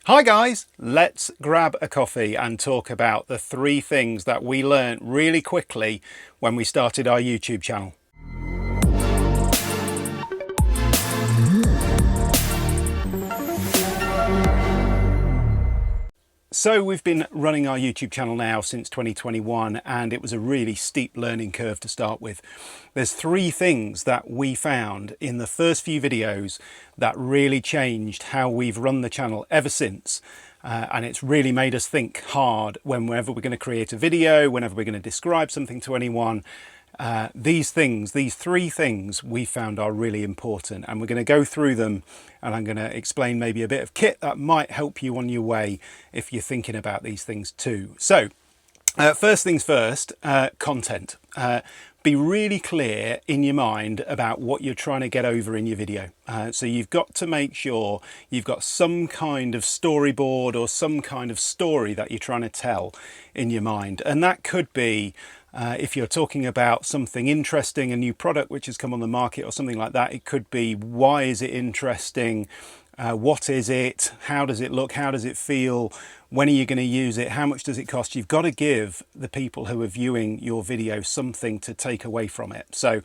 Hi guys, let's grab a coffee and talk about the 3 things that we learned really quickly when we started our YouTube channel. So we've been running our YouTube channel now since 2021 and it was a really steep learning curve to start with. There's 3 things that we found in the first few videos that really changed how we've run the channel ever since. And it's really made us think hard whenever we're going to create a video, whenever we're going to describe something to anyone. These 3 things we found are really important, and we're going to go through them, and I'm going to explain maybe a bit of kit that might help you on your way if you're thinking about these things too. So first things first, content. Be really clear in your mind about what you're trying to get over in your video. So you've got to make sure you've got some kind of storyboard or some kind of story that you're trying to tell in your mind. And that could be, if you're talking about something interesting, a new product which has come on the market or something like that, it could be, why is it interesting? What is it? How does it look? How does it feel? When are you going to use it? How much does it cost? You've got to give the people who are viewing your video something to take away from it. So,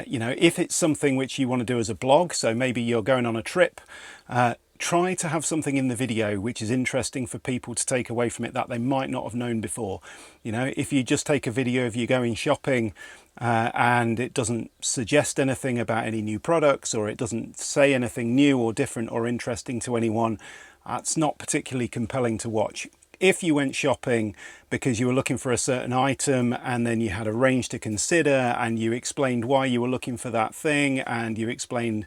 you know, if it's something which you want to do as a blog, so maybe you're going on a trip, try to have something in the video which is interesting for people to take away from it that they might not have known before. You know, if you just take a video of you going shopping and it doesn't suggest anything about any new products, or it doesn't say anything new or different or interesting to anyone, that's not particularly compelling to watch. If you went shopping because you were looking for a certain item and then you had a range to consider and you explained why you were looking for that thing and you explained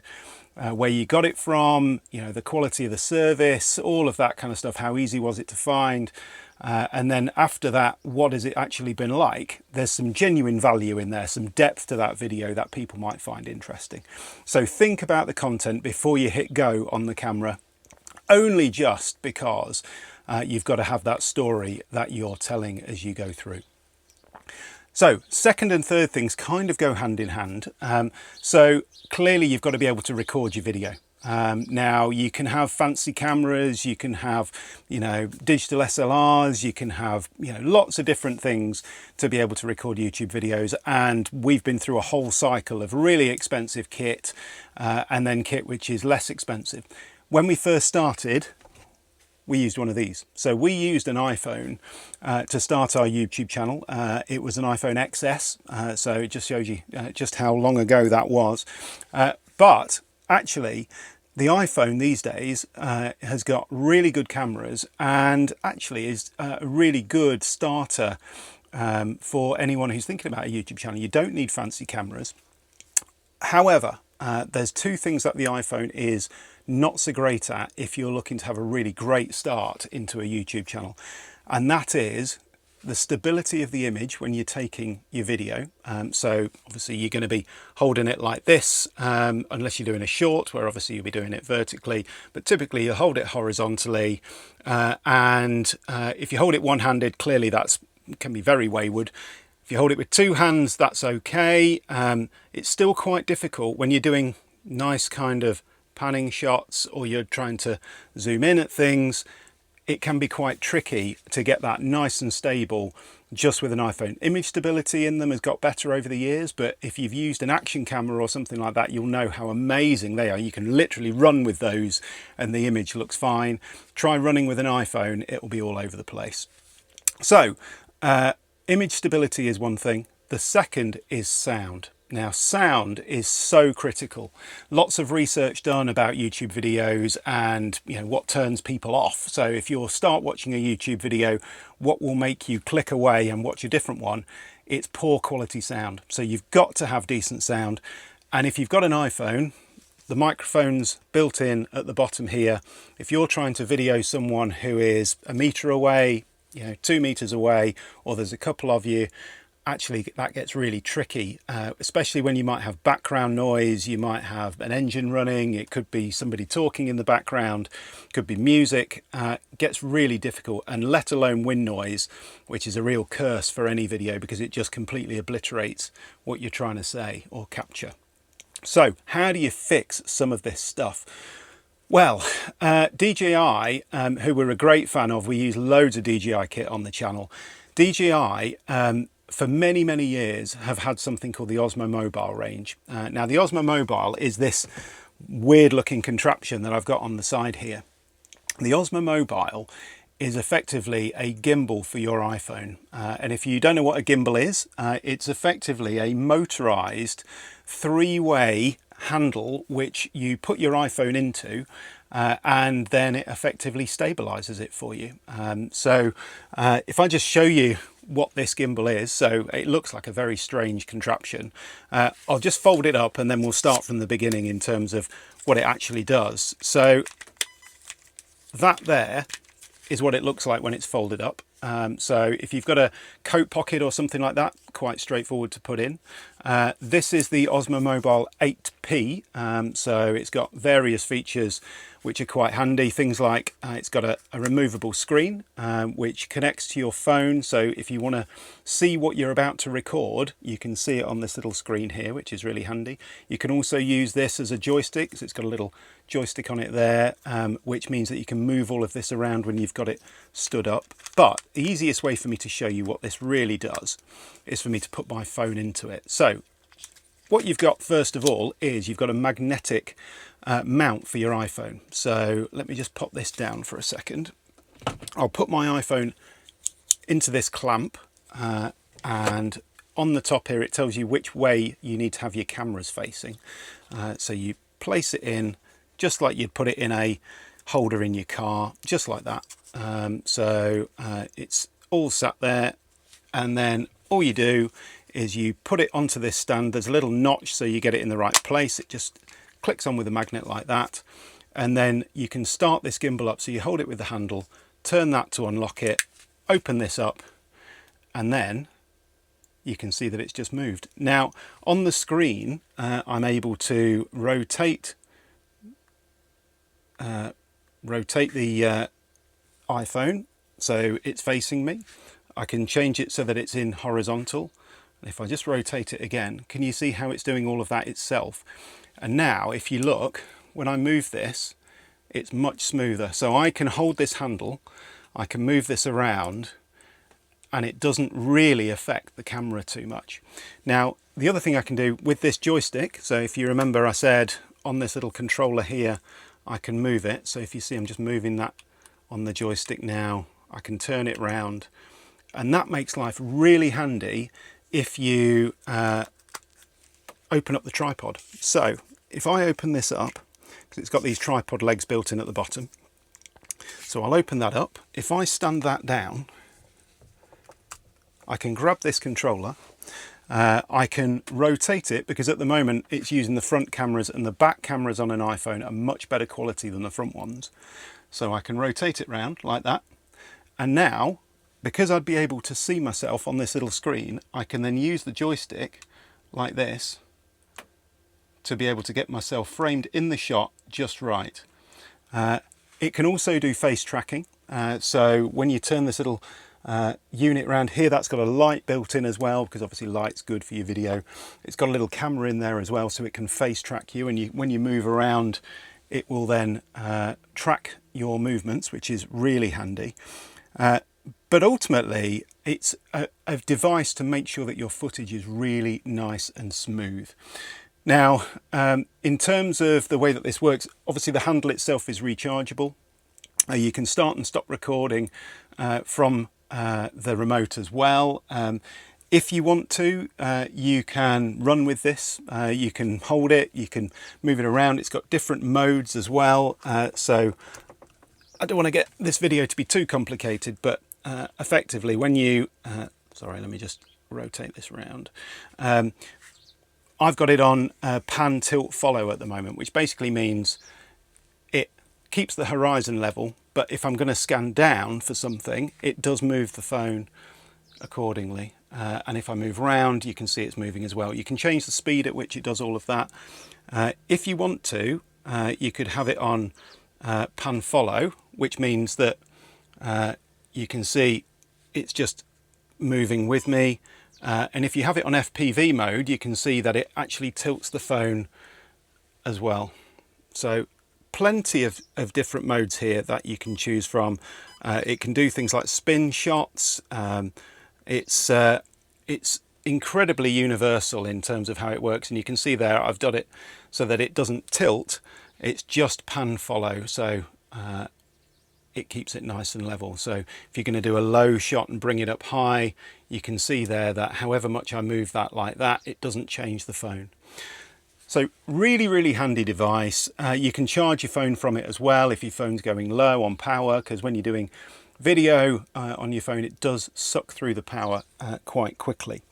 where you got it from, you know, the quality of the service, all of that kind of stuff, how easy was it to find, and then after that, what has it actually been like? There's some genuine value in there, some depth to that video that people might find interesting. So think about the content before you hit go on the camera, only just because you've got to have that story that you're telling as you go through. So second and third things kind of go hand in hand. So clearly you've got to be able to record your video. Now you can have fancy cameras, you can have, you know, digital SLRs, you can have, you know, lots of different things to be able to record YouTube videos. And we've been through a whole cycle of really expensive kit and then kit which is less expensive. When we first started, we used one of these. So we used an iPhone to start our YouTube channel. It was an iPhone XS, so it just shows you just how long ago that was. But actually, the iPhone these days has got really good cameras and actually is a really good starter for anyone who's thinking about a YouTube channel. You don't need fancy cameras. However, there's 2 things that the iPhone is not so great at if you're looking to have a really great start into a YouTube channel, and that is the stability of the image when you're taking your video. So obviously you're going to be holding it like this, unless you're doing a short where obviously you'll be doing it vertically, but typically you hold it horizontally, and if you hold it one-handed, clearly that's can be very wayward. If you hold it with 2 hands, that's okay. It's still quite difficult when you're doing nice kind of panning shots or you're trying to zoom in at things. It can be quite tricky to get that nice and stable just with an iPhone. Image stability in them has got better over the years, but if you've used an action camera or something like that, you'll know how amazing they are. You can literally run with those and the image looks fine. Try running with an iPhone, it will be all over the place. So image stability is one thing. The second is sound. Now, sound is so critical. Lots of research done about YouTube videos and, you know, what turns people off. So if you start watching a YouTube video, what will make you click away and watch a different one? It's poor quality sound. So you've got to have decent sound. And if you've got an iPhone, the microphone's built in at the bottom here. If you're trying to video someone who is a meter away, you know, 2 meters away, or there's a couple of you, actually that gets really tricky, especially when you might have background noise, you might have an engine running, it could be somebody talking in the background, could be music. Gets really difficult, and let alone wind noise, which is a real curse for any video because it just completely obliterates what you're trying to say or capture. So how do you fix some of this stuff? Well, DJI, who we're a great fan of, we use loads of DJI kit on the channel. DJI, for many, many years, have had something called the Osmo Mobile range. Now, the Osmo Mobile is this weird-looking contraption that I've got on the side here. The Osmo Mobile is effectively a gimbal for your iPhone. And if you don't know what a gimbal is, it's effectively a motorized three-way handle which you put your iPhone into and then it effectively stabilizes it for you. If I just show you what this gimbal is, so it looks like a very strange contraption. I'll just fold it up and then we'll start from the beginning in terms of what it actually does. So that there is what it looks like when it's folded up. So if you've got a coat pocket or something like that, quite straightforward to put in. This is the Osmo Mobile 8P, so it's got various features which are quite handy. Things like it's got a removable screen which connects to your phone, so if you want to see what you're about to record, you can see it on this little screen here, which is really handy. You can also use this as a joystick, so it's got a little joystick on it there, which means that you can move all of this around when you've got it stood up. But the easiest way for me to show you what this really does is for me to put my phone into it. So what you've got first of all is you've got a magnetic mount for your iPhone. So let me just pop this down for a second. I'll put my iPhone into this clamp and on the top here it tells you which way you need to have your cameras facing. So you place it in just like you'd put it in a holder in your car, just like that. It's all sat there, and then all you do is you put it onto this stand. There's a little notch so you get it in the right place. It just clicks on with a magnet like that, and then you can start this gimbal up. So you hold it with the handle, turn that to unlock it, open this up, and then you can see that it's just moved. Now on the screen I'm able to rotate the iPhone so it's facing me. I can change it so that it's in horizontal. And if I just rotate it again, can you see how it's doing all of that itself? And now if you look, when I move this, it's much smoother. So I can hold this handle, I can move this around, and it doesn't really affect the camera too much. Now the other thing I can do with this joystick, so if you remember I said on this little controller here I can move it. So if you see I'm just moving that on the joystick now, I can turn it round, and that makes life really handy if you open up the tripod. So if I open this up, because it's got these tripod legs built in at the bottom, so I'll open that up. If I stand that down, I can grab this controller, I can rotate it, because at the moment it's using the front cameras, and the back cameras on an iPhone are much better quality than the front ones. So I can rotate it round like that, and now because I'd be able to see myself on this little screen, I can then use the joystick like this to be able to get myself framed in the shot just right. It can also do face tracking, so when you turn this little unit around here, that's got a light built in as well, because obviously light's good for your video. It's got a little camera in there as well, so it can face track you, and when you move around it will then track your movements, which is really handy. But ultimately it's a device to make sure that your footage is really nice and smooth. Now in terms of the way that this works, obviously the handle itself is rechargeable. You can start and stop recording from the remote as well. If you want to, you can run with this, you can hold it, you can move it around. It's got different modes as well, so I don't want to get this video to be too complicated, but effectively when you sorry, let me just rotate this around. I've got it on pan, tilt, follow at the moment, which basically means it keeps the horizon level, but if I'm going to scan down for something, it does move the phone accordingly. And if I move around, you can see it's moving as well. You can change the speed at which it does all of that. If you want to, you could have it on pan follow, which means that you can see it's just moving with me. And if you have it on FPV mode, you can see that it actually tilts the phone as well. So plenty of different modes here that you can choose from. It can do things like spin shots. It's incredibly universal in terms of how it works, and you can see there I've done it so that it doesn't tilt, it's just pan follow, so it keeps it nice and level. So if you're going to do a low shot and bring it up high, you can see there that however much I move that like that, it doesn't change the phone. So really handy device. You can charge your phone from it as well if your phone's going low on power, because when you're doing video on your phone, it does suck through the power quite quickly.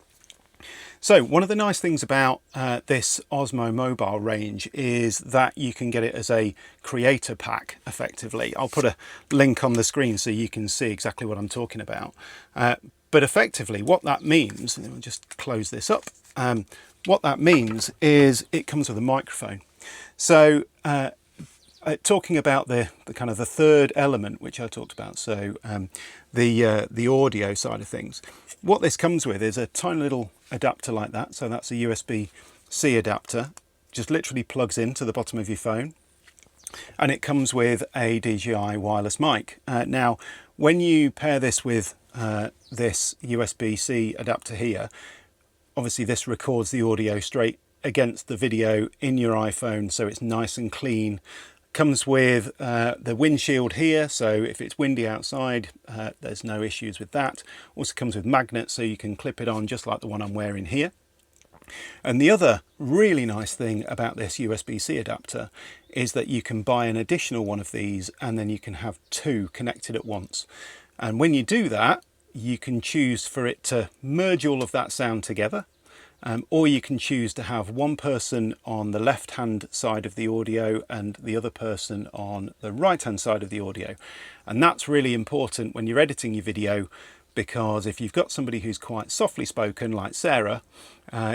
So one of the nice things about this Osmo Mobile range is that you can get it as a creator pack effectively. I'll put a link on the screen so you can see exactly what I'm talking about. But effectively what that means, and we'll just close this up, what that means is it comes with a microphone. So talking about the kind of the third element which I talked about, so the audio side of things, what this comes with is a tiny little adapter like that. So that's a USB-C adapter, just literally plugs into the bottom of your phone, and it comes with a DJI wireless mic. Now when you pair this with this USB-C adapter here, obviously this records the audio straight against the video in your iPhone, so it's nice and clean. Comes with the windshield here, so if it's windy outside, there's no issues with that. Also comes with magnets, so you can clip it on just like the one I'm wearing here. And the other really nice thing about this USB-C adapter is that you can buy an additional one of these, and then you can have two connected at once. And when you do that, you can choose for it to merge all of that sound together, or you can choose to have one person on the left hand side of the audio and the other person on the right hand side of the audio. And that's really important when you're editing your video, because if you've got somebody who's quite softly spoken like Sarah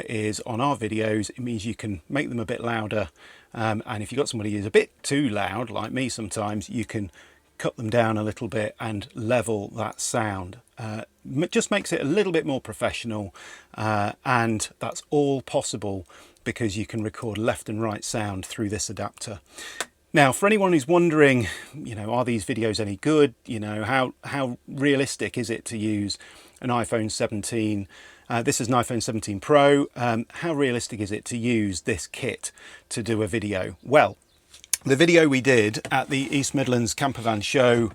is on our videos, it means you can make them a bit louder, and if you've got somebody who's a bit too loud like me sometimes, you can cut them down a little bit and level that sound. It just makes it a little bit more professional, and that's all possible because you can record left and right sound through this adapter. Now, for anyone who's wondering, you know, are these videos any good? You know, how realistic is it to use an iPhone 17? This is an iPhone 17 Pro. How realistic is it to use this kit to do a video? Well, the video we did at the East Midlands Campervan show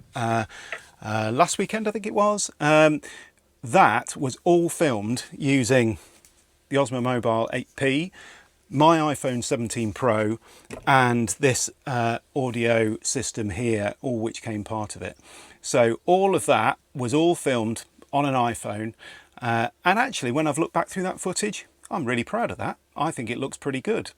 last weekend, I think it was, that was all filmed using the Osmo Mobile 8P, my iPhone 17 Pro, and this audio system here, all which came part of it. So all of that was all filmed on an iPhone, and actually when I've looked back through that footage, I'm really proud of that. I think it looks pretty good.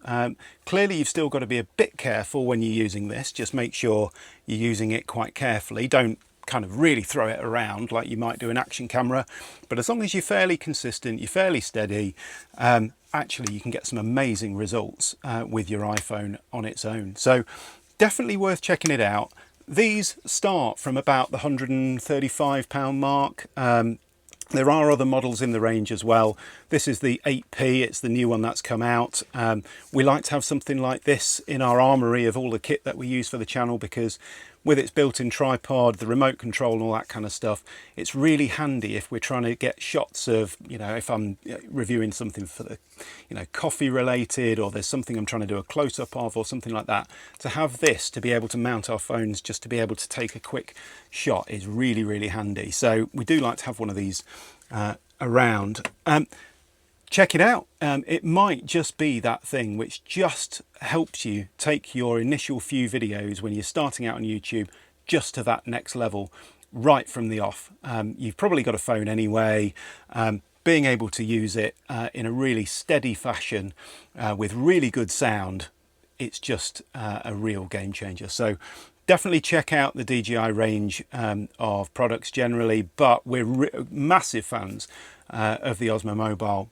Clearly you've still got to be a bit careful when you're using this. Just make sure you're using it quite carefully. Don't kind of really throw it around like you might do an action camera, but as long as you're fairly consistent, you're fairly steady, actually you can get some amazing results with your iPhone on its own. So definitely worth checking it out. These start from about the £135 mark. There are other models in the range as well. This is the 8P, it's the new one that's come out. We like to have something like this in our armoury of all the kit that we use for the channel, because with its built-in tripod, the remote control and all that kind of stuff, it's really handy if we're trying to get shots of, you know, if I'm reviewing something for the, you know, coffee related, or there's something I'm trying to do a close-up of or something like that. To have this to be able to mount our phones just to be able to take a quick shot is really handy. So we do like to have one of these around. Check it out. It might just be that thing which just helps you take your initial few videos when you're starting out on YouTube just to that next level right from the off. You've probably got a phone anyway. Being able to use it in a really steady fashion with really good sound, it's just a real game changer. So definitely check out the DJI range of products generally, but we're massive fans of the Osmo Mobile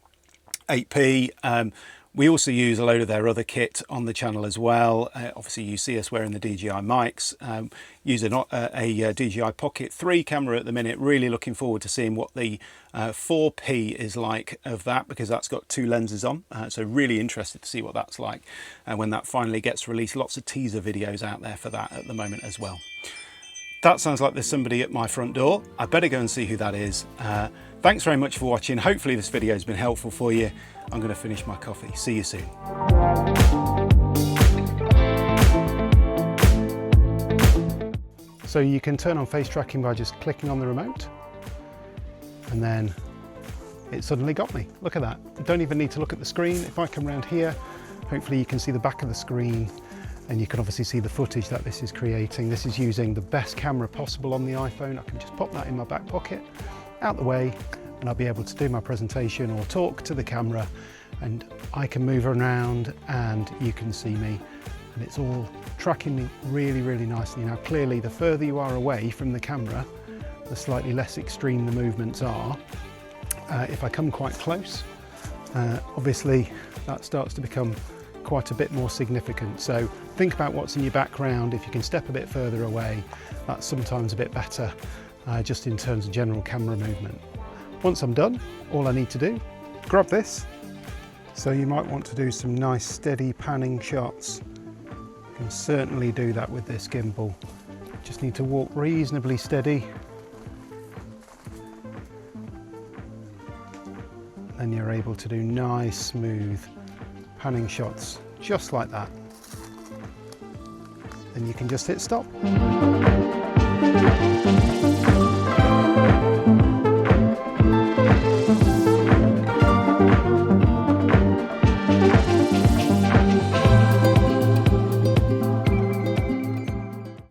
8P. We also use a load of their other kit on the channel as well. Obviously you see us wearing the DJI mics, using a DJI Pocket 3 camera at the minute. Really looking forward to seeing what the 4P is like of that, because that's got 2 lenses on. So really interested to see what that's like when that finally gets released. Lots of teaser videos out there for that at the moment as well. That sounds like there's somebody at my front door. I better go and see who that is. Thanks very much for watching. Hopefully this video has been helpful for you. I'm going to finish my coffee. See you soon. So you can turn on face tracking by just clicking on the remote, and then it suddenly got me. Look at that. I don't even need to look at the screen. If I come around here, hopefully you can see the back of the screen, and you can obviously see the footage that this is creating. This is using the best camera possible on the iPhone. I can just pop that in my back pocket, out the way, and I'll be able to do my presentation or talk to the camera, and I can move around and you can see me, and it's all tracking me really, really nicely. Now clearly the further you are away from the camera, the slightly less extreme the movements are. If I come quite close, obviously that starts to become quite a bit more significant. So think about what's in your background. If you can step a bit further away, that's sometimes a bit better, just in terms of general camera movement. Once I'm done, all I need to do, grab this. So you might want to do some nice steady panning shots. You can certainly do that with this gimbal. Just need to walk reasonably steady. And you're able to do nice, smooth panning shots, just like that. Then you can just hit stop.